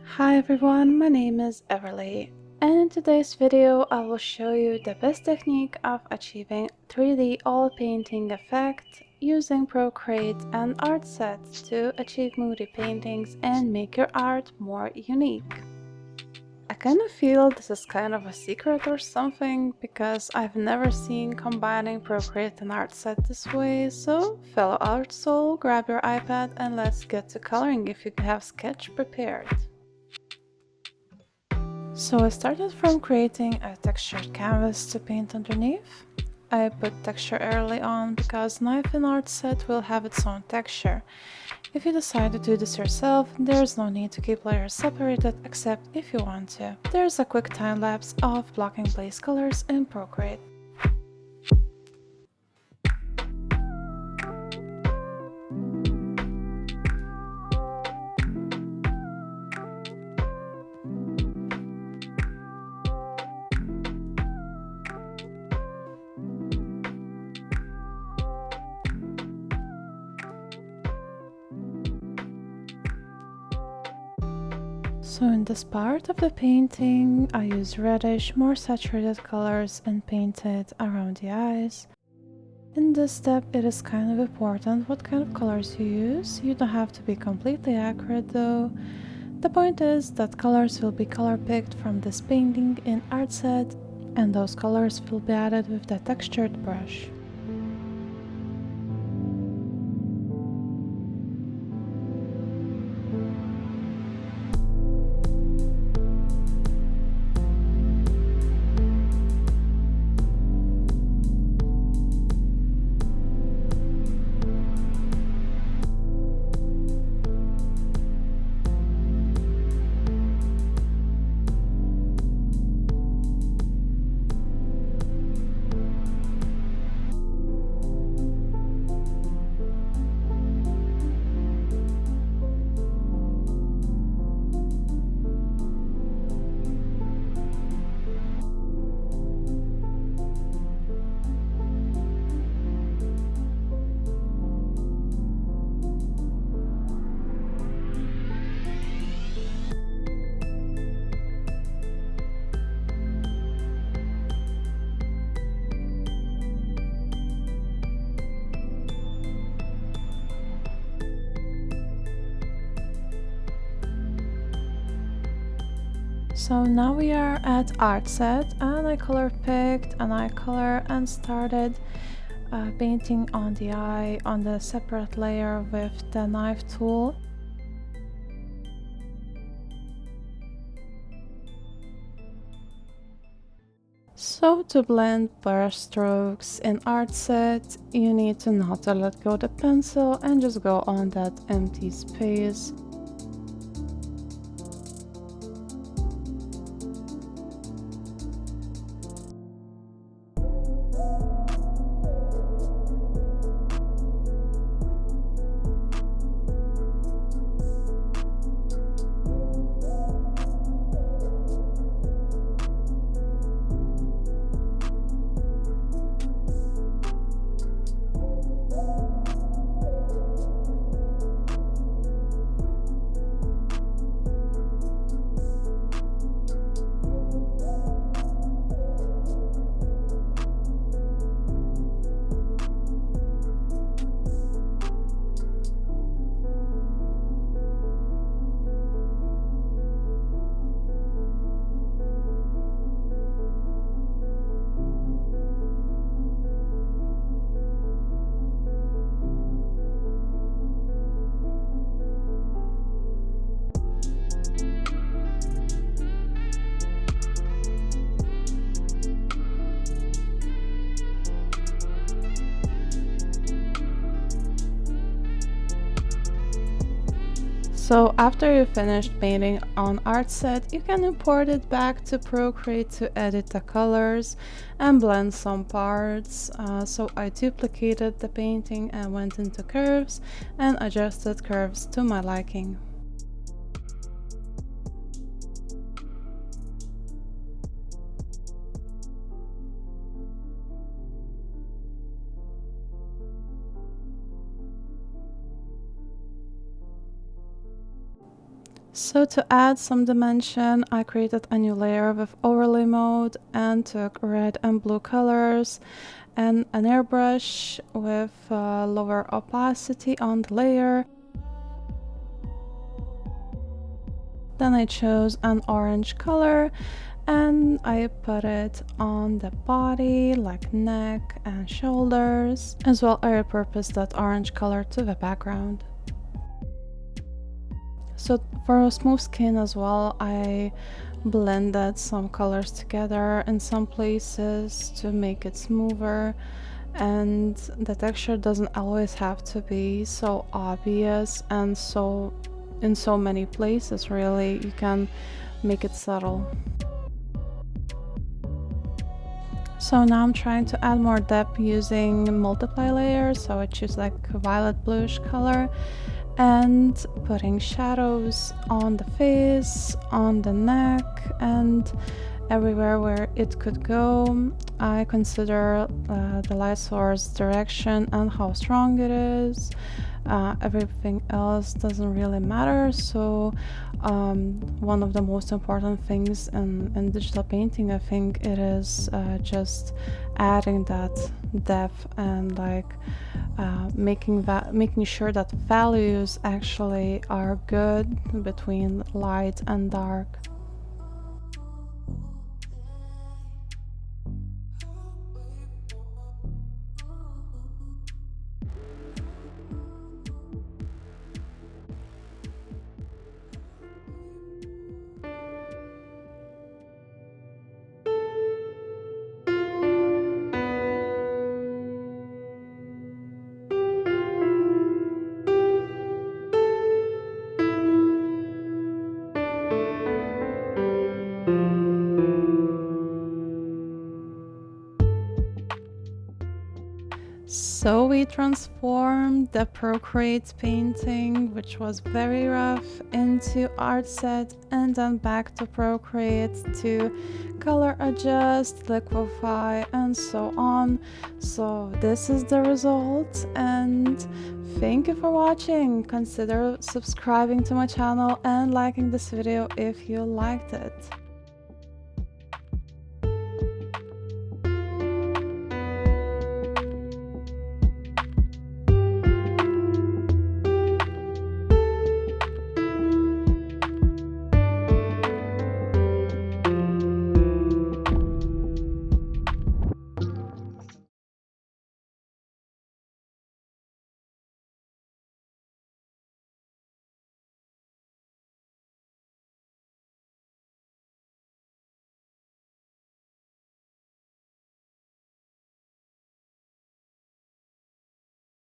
Hi everyone, my name is Everly, and in today's video I will show you the best technique of achieving 3D oil painting effect using Procreate and ArtSet to achieve moody paintings and make your art more unique. I kind of feel this is kind of a secret or something because I've never seen combining Procreate and ArtSet this way, so fellow art soul, grab your iPad and let's get to coloring if you have Sketch prepared. So I started from creating a textured canvas to paint underneath. I put texture early on because Knife in ArtSet will have its own texture. If you decide to do this yourself, there's no need to keep layers separated except if you want to. There's a quick time lapse of blocking place colors in Procreate. So in this part of the painting, I use reddish, more saturated colors and painted around the eyes. In this step, it is kind of important what kind of colors you use. You don't have to be completely accurate though. The point is that colors will be color picked from this painting in ArtSet, and those colors will be added with the textured brush. So now we are at ArtSet, and I color picked an eye color and started painting on the eye on the separate layer with the knife tool. So to blend brush strokes in ArtSet, you need to not to let go the pencil and just go on that empty space. So after you finished painting on ArtSet, you can import it back to Procreate to edit the colors and blend some parts. So I duplicated the painting and went into curves and adjusted curves to my liking. So to add some dimension, I created a new layer with overlay mode and took red and blue colors and an airbrush with lower opacity on the layer. Then I chose an orange color and I put it on the body, like neck and shoulders. As well, I repurposed that orange color to the background. So for a smooth skin as well, I blended some colors together in some places to make it smoother, and the texture doesn't always have to be so obvious and so in so many places. Really, you can make it subtle. So now I'm trying to add more depth using multiply layers, so I choose like a violet bluish color and putting shadows on the face, on the neck, and everywhere where it could go. I consider the light source direction and how strong it is. Everything else doesn't really matter. So one of the most important things in digital painting, I think it is just adding that depth and like making sure that values actually are good between light and dark. So we transformed the Procreate painting, which was very rough, into ArtSet, and then back to Procreate to color adjust, liquify, and so on. So this is the result, and thank you for watching. Consider subscribing to my channel and liking this video if you liked it.